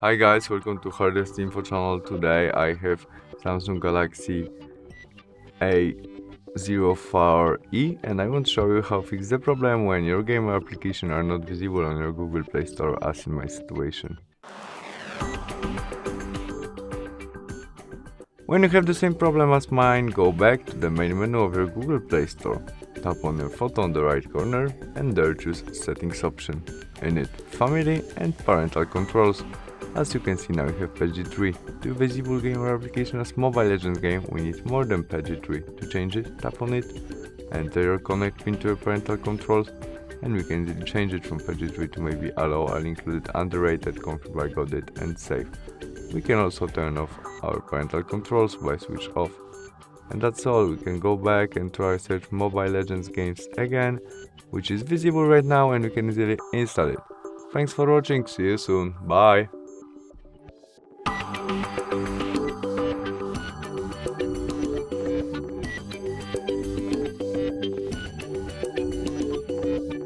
Hi guys, welcome to HardReset.Info channel. Today I have Samsung Galaxy A04e and I want to show you how to fix the problem when your game or application are not visible on your Google Play Store, as in my situation. When you have the same problem as mine, go back to the main menu of your Google Play Store. Tap on your photo on the right corner and there choose Settings option. In it, Family and Parental Controls. As you can see now, we have PG3. To visible game or application as Mobile Legends game, we need more than PG3. To change it, tap on it, enter your connect pin to your parental controls, and we can change it from PG3 to maybe allow all included underrated, confirm I got it, and save. We can also turn off our parental controls by switch off. And that's all. We can go back and try search Mobile Legends games again, which is visible right now, and we can easily install it. Thanks for watching, see you soon, bye!